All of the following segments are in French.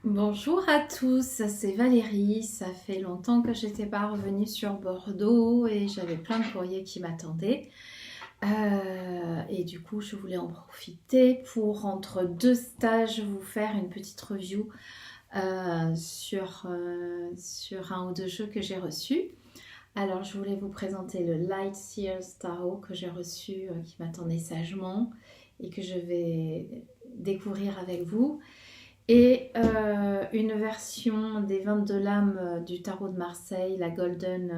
Bonjour à tous, c'est Valérie. Ça fait longtemps que j'étais pas revenue sur Bordeaux et j'avais plein de courriers qui m'attendaient. Et du coup, je voulais en profiter pour, entre deux stages, vous faire une petite review sur un ou deux jeux que j'ai reçus. Alors, je voulais vous présenter le Light Sears Tarot que j'ai reçu, qui m'attendait sagement et que je vais découvrir avec vous. Et une version des 22 lames du tarot de Marseille, la Golden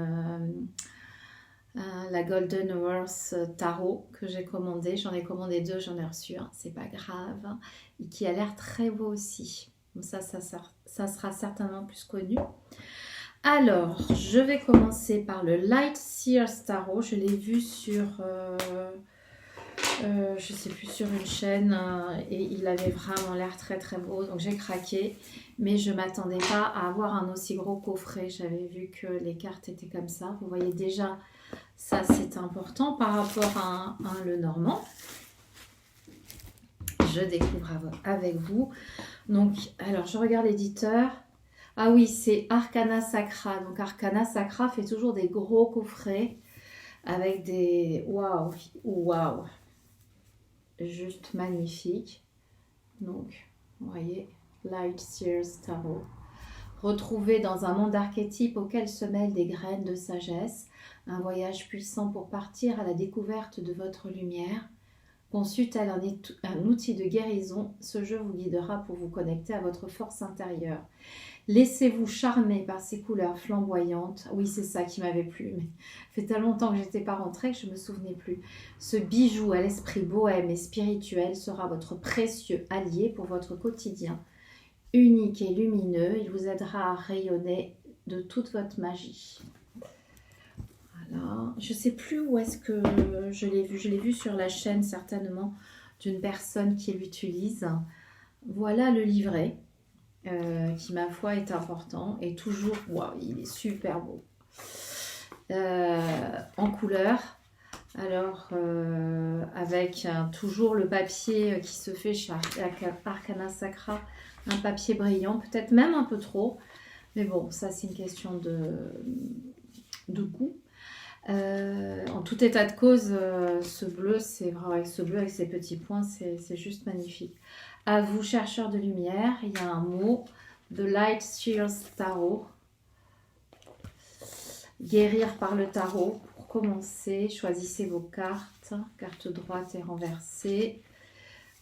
Horse Tarot que j'ai commandé. J'en ai commandé deux, j'en ai reçu un, c'est pas grave. Et qui a l'air très beau aussi. Donc ça sera certainement plus connu. Alors, je vais commencer par le Light Sears Tarot. Je l'ai vu je sais plus, sur une chaîne, et il avait vraiment l'air très très beau, donc j'ai craqué, mais je m'attendais pas à avoir un aussi gros coffret. J'avais vu que les cartes étaient comme ça, vous voyez déjà, ça c'est important par rapport à le normand. Je découvre avec vous. Donc, alors je regarde l'éditeur. Ah oui, c'est Arcana Sacra. Donc Arcana Sacra fait toujours des gros coffrets avec des... Waouh, waouh, juste magnifique. Donc, vous voyez, Light Sears Tarot. Retrouvé dans un monde archétype auquel se mêlent des graines de sagesse, un voyage puissant pour partir à la découverte de votre lumière. Conçu tel un outil de guérison, ce jeu vous guidera pour vous connecter à votre force intérieure. Laissez-vous charmer par ces couleurs flamboyantes. Oui, c'est ça qui m'avait plu, mais ça fait tellement longtemps que j'étais pas rentrée que je me souvenais plus. Ce bijou à l'esprit bohème et spirituel sera votre précieux allié pour votre quotidien. Unique et lumineux, il vous aidera à rayonner de toute votre magie. Voilà. Je sais plus où est-ce que je l'ai vu. Je l'ai vu sur la chaîne certainement d'une personne qui l'utilise. Voilà le livret. Qui ma foi est important et toujours, wow, il est super beau, en couleur. Alors avec toujours le papier qui se fait chez Arcana Sacra, un papier brillant, peut-être même un peu trop, mais bon, ça c'est une question de goût. En tout état de cause, ce bleu, c'est vrai, ce bleu avec ses petits points, c'est juste magnifique. À vous, chercheurs de lumière, il y a un mot de Light Sears Tarot. Guérir par le tarot. Pour commencer, choisissez vos cartes. Carte droite et renversée.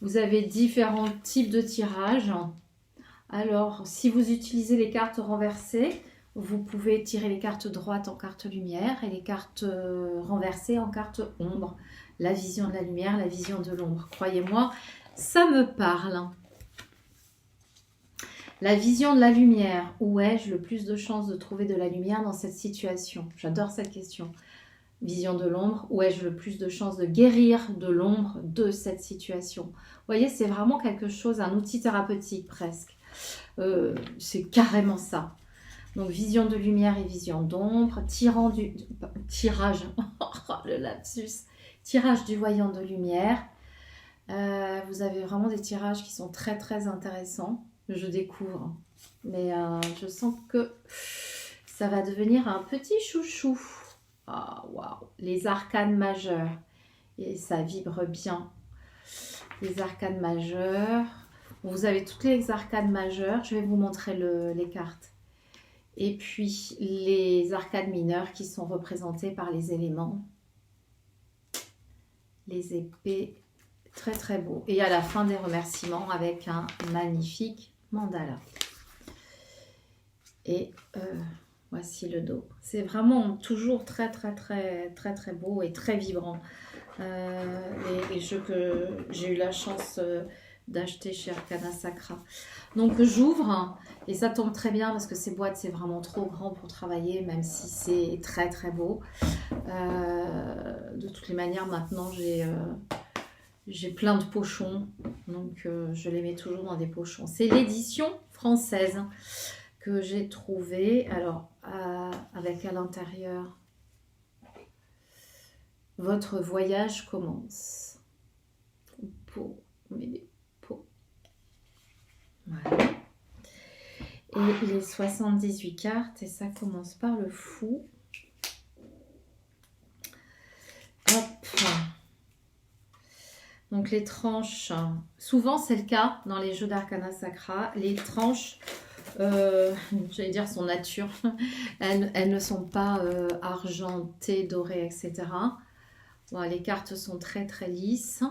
Vous avez différents types de tirages. Alors, si vous utilisez les cartes renversées, vous pouvez tirer les cartes droites en carte lumière et les cartes renversées en carte ombre. La vision de la lumière, la vision de l'ombre. Croyez-moi, ça me parle. La vision de la lumière. Où ai-je le plus de chances de trouver de la lumière dans cette situation? J'adore cette question. Vision de l'ombre. Où ai-je le plus de chances de guérir de l'ombre de cette situation? Vous voyez, c'est vraiment quelque chose, un outil thérapeutique presque. C'est carrément ça. Donc, vision de lumière et vision d'ombre. Tirage. Le lapsus. Tirage du voyant de lumière. Vous avez vraiment des tirages qui sont très très intéressants. Je découvre. Mais je sens que ça va devenir un petit chouchou. Ah, waouh. Les arcanes majeures. Et ça vibre bien. Les arcanes majeures. Vous avez toutes les arcanes majeures. Je vais vous montrer les cartes. Et puis les arcanes mineures qui sont représentées par les éléments. Les épées. Très très beau. Et à la fin des remerciements avec un magnifique mandala. Et voici le dos. C'est vraiment toujours très très très très très beau et très vibrant. Les jeux que j'ai eu la chance d'acheter chez Arcana Sacra. Donc j'ouvre et ça tombe très bien parce que ces boîtes c'est vraiment trop grand pour travailler, même si c'est très très beau. De toutes les manières maintenant j'ai plein de pochons, donc je les mets toujours dans des pochons. C'est l'édition française que j'ai trouvée. Alors, avec à l'intérieur, votre voyage commence. Peau, on met des peaux. Voilà. et les 78 cartes. Et ça commence par le fou. Hop. Donc les tranches, souvent c'est le cas dans les jeux d'Arcana Sacra, les tranches, j'allais dire son nature, elles ne sont pas argentées, dorées, etc. Bon, les cartes sont très très lisses.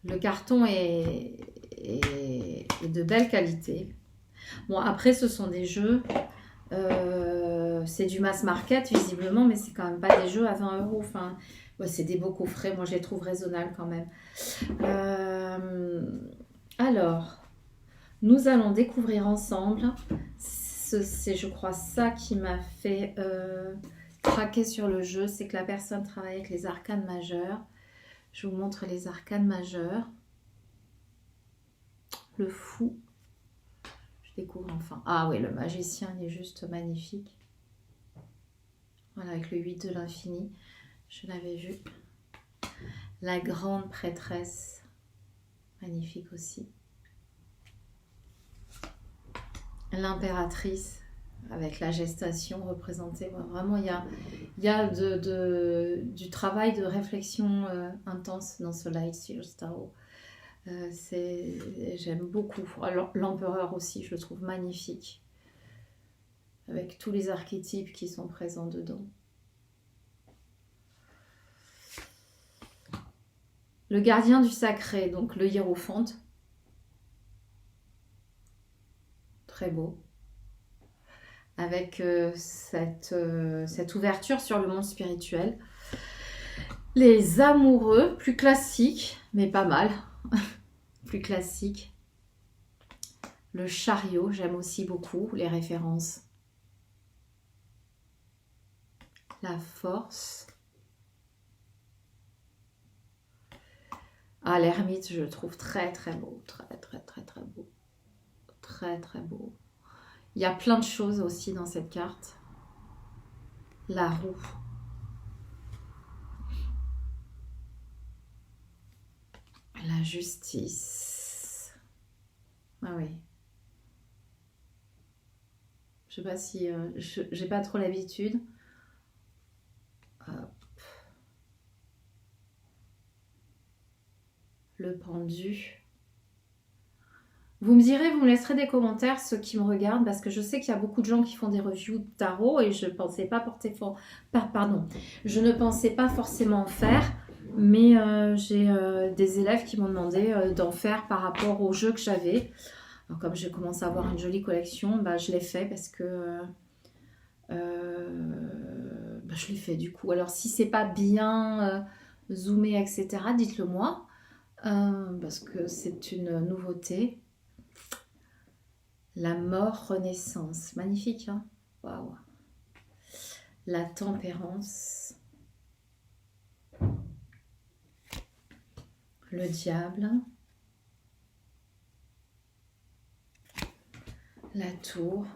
Le carton est de belle qualité. Bon, après ce sont des jeux... c'est du mass market visiblement, mais c'est quand même pas des jeux à 20 €. Enfin, ouais, c'est des beaux coffrets, moi je les trouve raisonnables quand même. Alors, nous allons découvrir ensemble. C'est, je crois, ça qui m'a fait craquer sur le jeu, c'est que la personne travaille avec les arcanes majeures. Je vous montre les arcanes majeures. Le fou. Je découvre enfin. Ah oui, le magicien, il est juste magnifique. Voilà, avec le 8 de l'infini, je l'avais vu. La grande prêtresse, magnifique aussi. L'impératrice, avec la gestation représentée. Vraiment, il y a du travail de réflexion intense dans ce Light Seals Tarot. J'aime beaucoup. Alors, l'empereur aussi, je le trouve magnifique. Avec tous les archétypes qui sont présents dedans. Le gardien du sacré, donc le hiérophante. Très beau. Avec cette ouverture sur le monde spirituel. Les amoureux, plus classiques, mais pas mal. Plus classique. Le chariot, j'aime aussi beaucoup les références. La force. Ah, l'ermite, je le trouve très très beau. Très beau. Très beau. Il y a plein de choses aussi dans cette carte. La roue. La justice. Ah oui. Je sais pas si... j'ai pas trop l'habitude. Le pendu. Vous me direz, vous me laisserez des commentaires, ceux qui me regardent, parce que je sais qu'il y a beaucoup de gens qui font des reviews de tarot et je pensais pas je ne pensais pas forcément en faire, mais j'ai des élèves qui m'ont demandé d'en faire par rapport au jeu que j'avais. Alors, comme je commence à avoir une jolie collection, bah, je l'ai fait parce que je l'ai fait du coup. Alors si c'est pas bien zoomé, etc., dites-le moi, parce que c'est une nouveauté. La mort renaissance, magnifique, hein. Waouh. La tempérance. Le diable. La tour.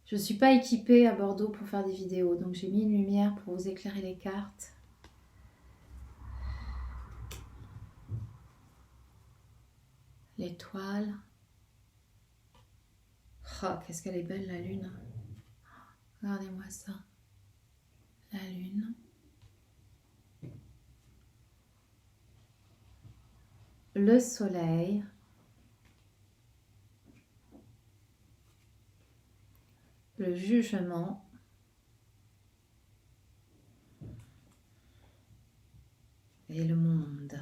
Je ne suis pas équipée à Bordeaux pour faire des vidéos, donc j'ai mis une lumière pour vous éclairer les cartes. L'étoile. Oh, qu'est-ce qu'elle est belle la lune. Regardez-moi ça. La lune. Le soleil. Le jugement. Et le monde.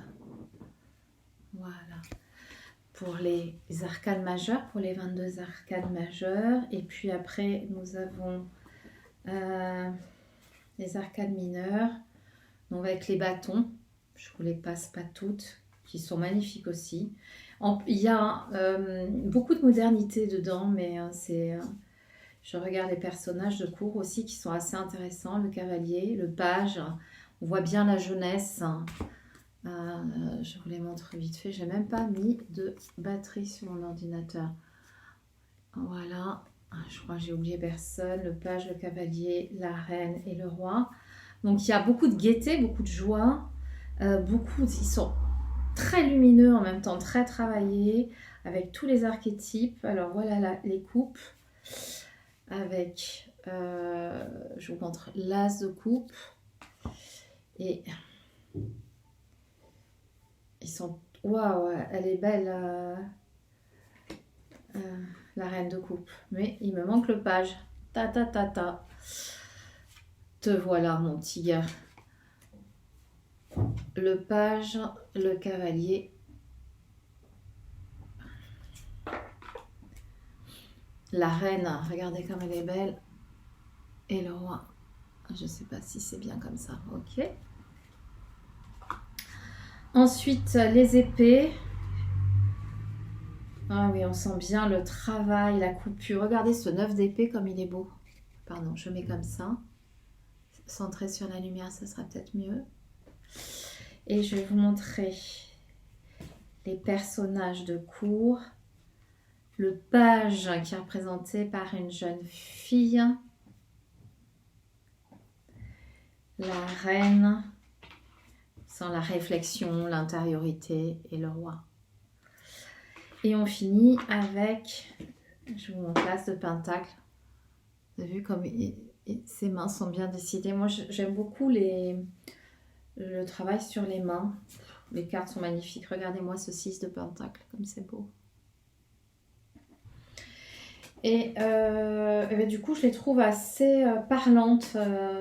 Voilà. Pour les arcanes majeures, pour les 22 arcanes majeures. Et puis après, nous avons les arcanes mineures. Donc avec les bâtons. Je ne vous les passe pas toutes, qui sont magnifiques aussi. Il y a beaucoup de modernité dedans, mais je regarde les personnages de cour aussi qui sont assez intéressants. Le cavalier, le page. On voit bien la jeunesse. Je vous les montre vite fait. J'ai même pas mis de batterie sur mon ordinateur. Voilà. Je crois que j'ai oublié personne. Le page, le cavalier, la reine et le roi. Donc il y a beaucoup de gaieté, beaucoup de joie. Beaucoup, ils sont très lumineux, en même temps très travaillés, avec tous les archétypes. Alors voilà les coupes, avec, je vous montre l'as de coupe. Et ils sont... Waouh, elle est belle, la reine de coupe. Mais il me manque le page. Ta ta ta ta. Te voilà, mon petit gars. Le page, le cavalier. La reine, regardez comme elle est belle. Et le roi. Je ne sais pas si c'est bien comme ça. Ok. Ensuite, les épées. Ah oui, on sent bien le travail, la coupure. Regardez ce 9 d'épée comme il est beau. Pardon, je mets comme ça. Centré sur la lumière, ça sera peut-être mieux. Et je vais vous montrer les personnages de cour. Le page qui est représenté par une jeune fille. La reine, sans la réflexion, l'intériorité et le roi. Et on finit avec, je vous montre l'as de pentacle. Vous avez vu comme ses mains sont bien décidées. Moi, j'aime beaucoup le travail sur les mains. Les cartes sont magnifiques. Regardez-moi ce 6 de pentacle, comme c'est beau. Et ben, du coup, je les trouve assez parlantes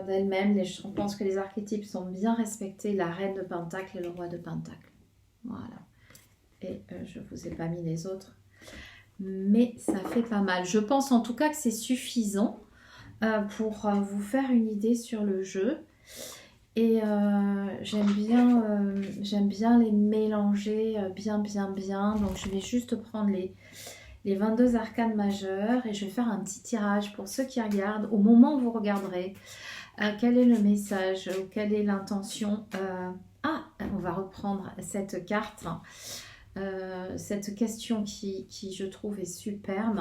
d'elles-mêmes. Je pense que les archétypes sont bien respectés. La reine de pentacle et le roi de pentacle. Voilà. Et je ne vous ai pas mis les autres. Mais ça fait pas mal. Je pense en tout cas que c'est suffisant pour vous faire une idée sur le jeu. Et j'aime bien les mélanger bien. Donc je vais juste prendre les 22 arcanes majeures et je vais faire un petit tirage pour ceux qui regardent. Au moment où vous regarderez, quel est le message, quelle est l'intention. On va reprendre cette carte. Cette question qui je trouve est superbe.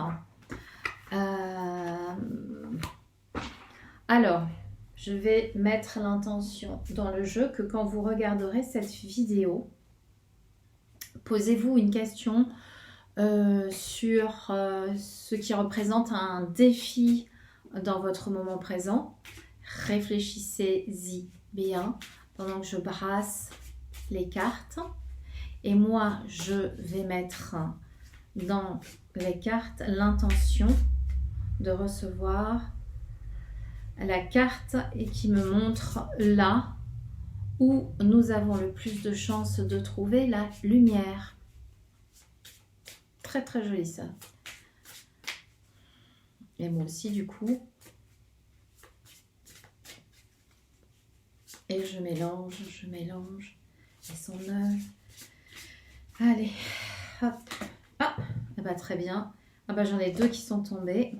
Alors, je vais mettre l'intention dans le jeu que quand vous regarderez cette vidéo, posez-vous une question sur ce qui représente un défi dans votre moment présent. Réfléchissez-y bien pendant que je brasse les cartes. Et moi, je vais mettre dans les cartes l'intention de recevoir la carte et qui me montre là où nous avons le plus de chances de trouver la lumière. Très très joli ça. Et moi aussi du coup. Et je mélange. Elles sont neuves. Allez, hop. Ah, bah très bien. Ah bah j'en ai 2 qui sont tombés.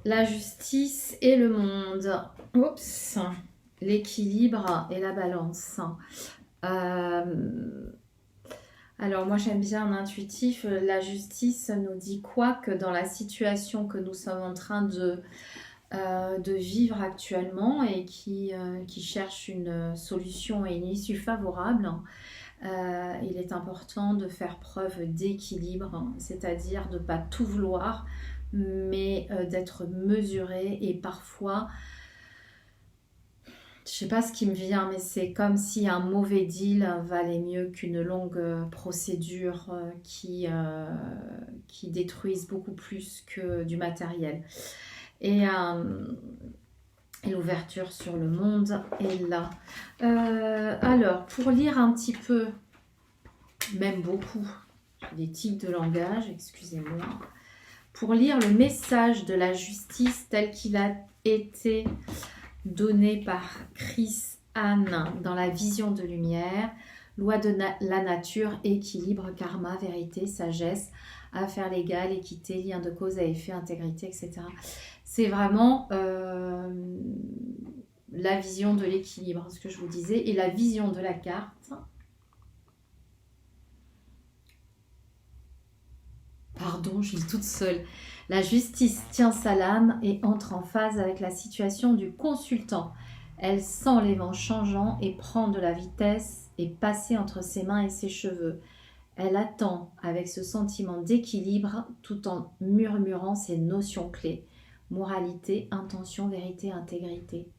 La justice et le monde. Oups. L'équilibre et la balance. Alors moi j'aime bien en intuitif. La justice nous dit quoi? Que dans la situation que nous sommes en train de vivre actuellement et qui cherche une solution et une issue favorable, il est important de faire preuve d'équilibre, c'est-à-dire de ne pas tout vouloir, mais d'être mesuré et parfois, je ne sais pas ce qui me vient, mais c'est comme si un mauvais deal valait mieux qu'une longue procédure qui détruise beaucoup plus que du matériel. Et l'ouverture sur le monde est là. Alors, pour lire un petit peu, même beaucoup, des tics de langage, excusez-moi, pour lire le message de la justice tel qu'il a été donné par Chris Anne dans la vision de lumière, loi de la nature, équilibre, karma, vérité, sagesse, affaires légales, équité, lien de cause à effet, intégrité, etc. C'est vraiment la vision de l'équilibre, ce que je vous disais, et la vision de la carte. Pardon, je lis toute seule. La justice tient sa lame et entre en phase avec la situation du consultant. Elle sent les vents changeants et prend de la vitesse et passer entre ses mains et ses cheveux. Elle attend avec ce sentiment d'équilibre tout en murmurant ses notions clés. Moralité, intention, vérité, intégrité.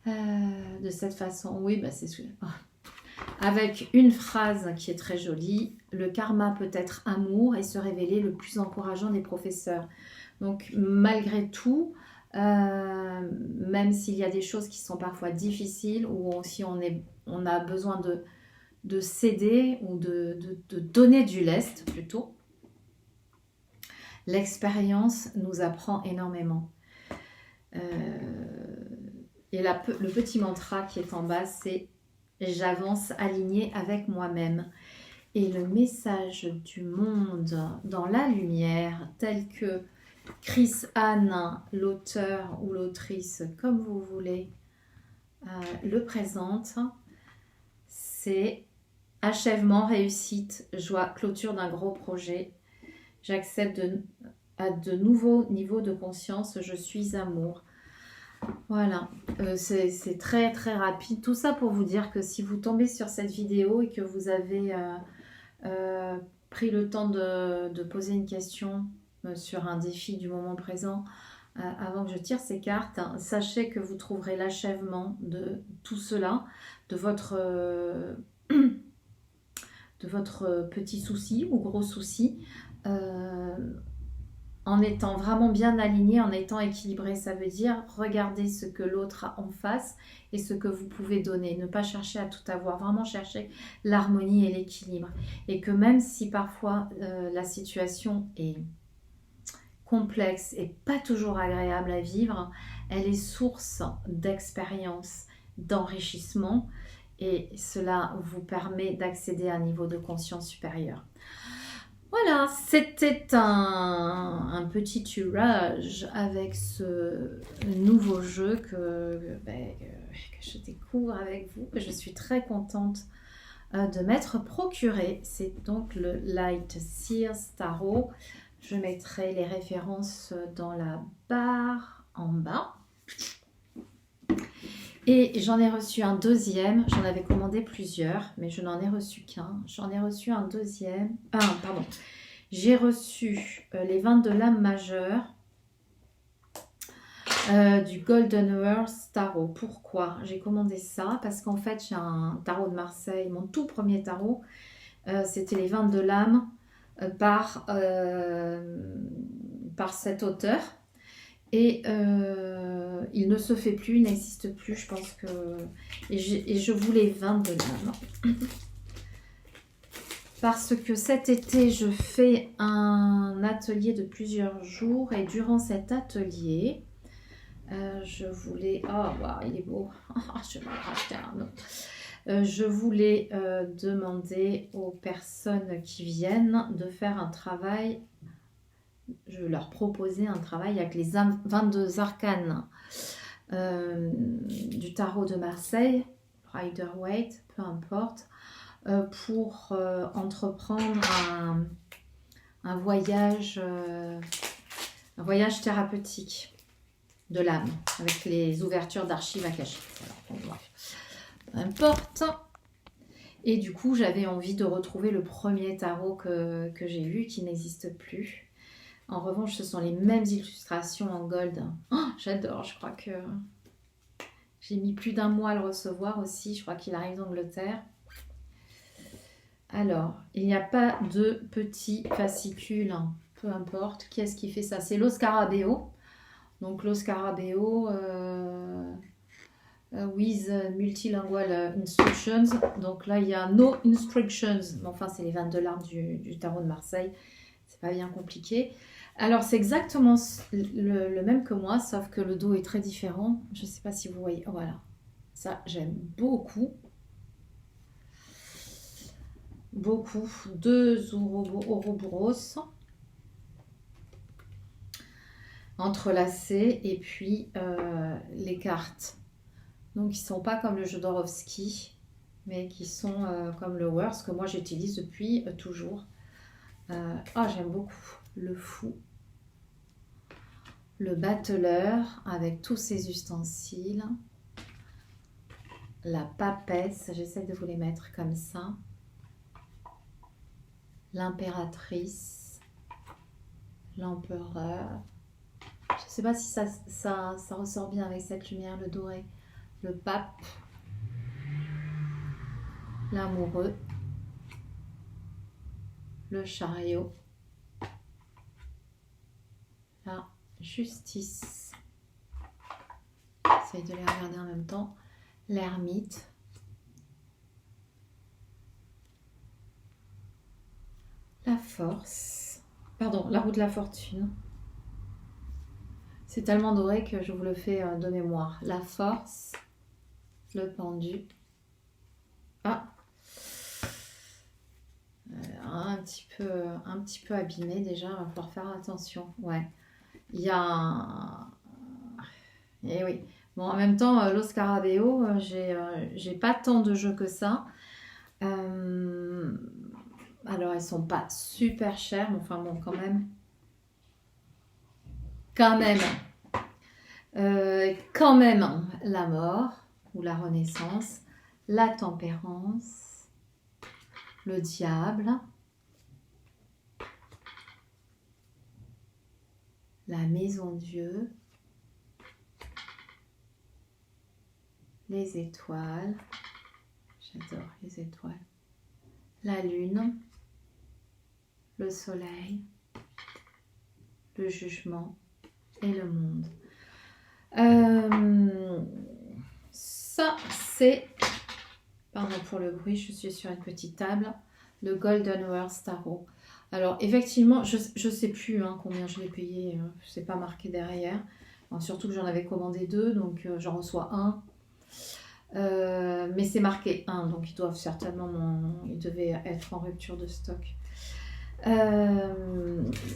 De cette façon, oui, bah c'est ce que... Avec une phrase qui est très jolie, le karma peut être amour et se révéler le plus encourageant des professeurs. Donc malgré tout, même s'il y a des choses qui sont parfois difficiles ou si on a besoin de céder ou de donner du lest plutôt, l'expérience nous apprend énormément. Et le petit mantra qui est en bas, c'est « J'avance aligné avec moi-même ». Et le message du monde dans la lumière, tel que Chris Anne, l'auteur ou l'autrice, comme vous voulez, le présente, c'est achèvement, réussite, joie, clôture d'un gros projet. J'accepte à de nouveaux niveaux de conscience, je suis amour. Voilà, c'est très très rapide. Tout ça pour vous dire que si vous tombez sur cette vidéo et que vous avez pris le temps de poser une question sur un défi du moment présent, avant que je tire ces cartes, sachez que vous trouverez l'achèvement de tout cela, de votre petit souci ou gros souci, en étant vraiment bien aligné, en étant équilibré. Ça veut dire regarder ce que l'autre a en face et ce que vous pouvez donner. Ne pas chercher à tout avoir, vraiment chercher l'harmonie et l'équilibre. Et que même si parfois la situation est complexe et pas toujours agréable à vivre, elle est source d'expérience, d'enrichissement et cela vous permet d'accéder à un niveau de conscience supérieur. Voilà, c'était un petit tirage avec ce nouveau jeu que je découvre avec vous, que je suis très contente de m'être procuré. C'est donc le Light Seers Tarot. Je mettrai les références dans la barre en bas. Et j'en ai reçu un deuxième, j'en avais commandé plusieurs, mais je n'en ai reçu qu'un. J'en ai reçu un deuxième, pardon. J'ai reçu les 22 lames majeures du Golden Earth Tarot. Pourquoi j'ai commandé ça? Parce qu'en fait, j'ai un tarot de Marseille, mon tout premier tarot, c'était les 22 lames par cet auteur. Et il ne se fait plus, il n'existe plus, je pense que... Et je voulais 22 lames. Parce que cet été, je fais un atelier de plusieurs jours. Et durant cet atelier, je voulais... Oh, wow, il est beau. Je vais en racheter un autre. Je voulais demander aux personnes qui viennent de faire un travail... Je leur proposais un travail avec les 22 arcanes du tarot de Marseille, Rider-Waite, peu importe, pour entreprendre un voyage thérapeutique de l'âme, avec les ouvertures d'archives akashiques. Voilà, peu importe. Et du coup, j'avais envie de retrouver le premier tarot que j'ai vu, qui n'existe plus. En revanche, ce sont les mêmes illustrations en gold. Oh, j'adore, je crois que j'ai mis plus d'1 mois à le recevoir aussi. Je crois qu'il arrive d'Angleterre. Alors, il n'y a pas de petits fascicules, peu importe. Qui est-ce qui fait ça? C'est Lo Scarabeo. Donc, Lo Scarabeo with multilingual instructions. Donc là, il y a no instructions. Mais enfin, c'est les 22 larmes du tarot de Marseille. C'est pas bien compliqué. Alors, c'est exactement le même que moi, sauf que le dos est très différent. Je ne sais pas si vous voyez. Voilà. Ça, j'aime beaucoup. Beaucoup. 2 Ouroboros entrelacés. Et puis, les cartes. Donc, ils ne sont pas comme le Jodorowsky, mais qui sont comme le Worth, que moi, j'utilise depuis toujours. J'aime beaucoup le fou. le batteleur avec tous ses ustensiles, la papesse, j'essaie de vous les mettre comme ça, l'impératrice, l'empereur. Je ne sais pas si ça ressort bien avec cette lumière, le doré, le pape, l'amoureux, le chariot, la justice. J'essaie de les regarder en même temps. L'ermite, la force, pardon, la roue de la fortune. C'est tellement doré que je vous le fais de mémoire. La force, le pendu. Ah, un petit peu abîmé déjà, il va falloir faire attention. Ouais, il y a... Eh oui. Bon, en même temps, Los Scarabeo, j'ai pas tant de jeux que ça. Alors, elles sont pas super chères, mais enfin bon, quand même. Quand même, la mort ou la renaissance, la tempérance, le diable, la maison Dieu, les étoiles, j'adore les étoiles, la lune, le soleil, le jugement et le monde. Ça, c'est, pardon pour le bruit, je suis sur une petite table, le Golden World Tarot. Alors, effectivement, je ne sais plus combien je l'ai payé, c'est pas marqué derrière. Bon, surtout que j'en avais commandé 2, donc j'en reçois un. Mais c'est marqué 1, donc ils doivent certainement, ils devaient être en rupture de stock.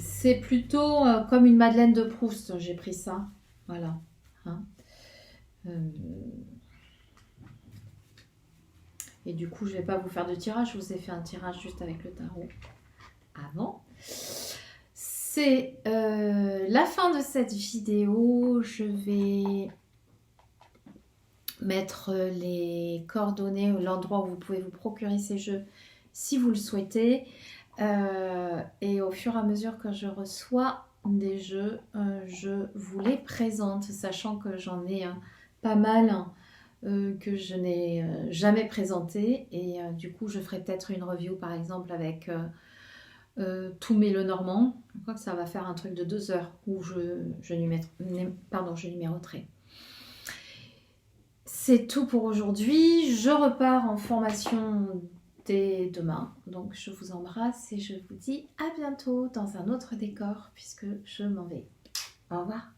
C'est plutôt comme une Madeleine de Proust, j'ai pris ça. Voilà. Et du coup, je vais pas vous faire de tirage. Je vous ai fait un tirage juste avec le tarot avant. C'est la fin de cette vidéo. Je vais mettre les coordonnées, l'endroit où vous pouvez vous procurer ces jeux si vous le souhaitez. Et au fur et à mesure que je reçois des jeux, je vous les présente, sachant que j'en ai pas mal que je n'ai jamais présenté. Et du coup, je ferai peut-être une review, par exemple, avec Toumé le Normand. Je crois que ça va faire un truc de 2 heures où je numéroterai. C'est tout pour aujourd'hui. Je repars en formation dès demain. Donc, je vous embrasse et je vous dis à bientôt dans un autre décor puisque je m'en vais. Au revoir.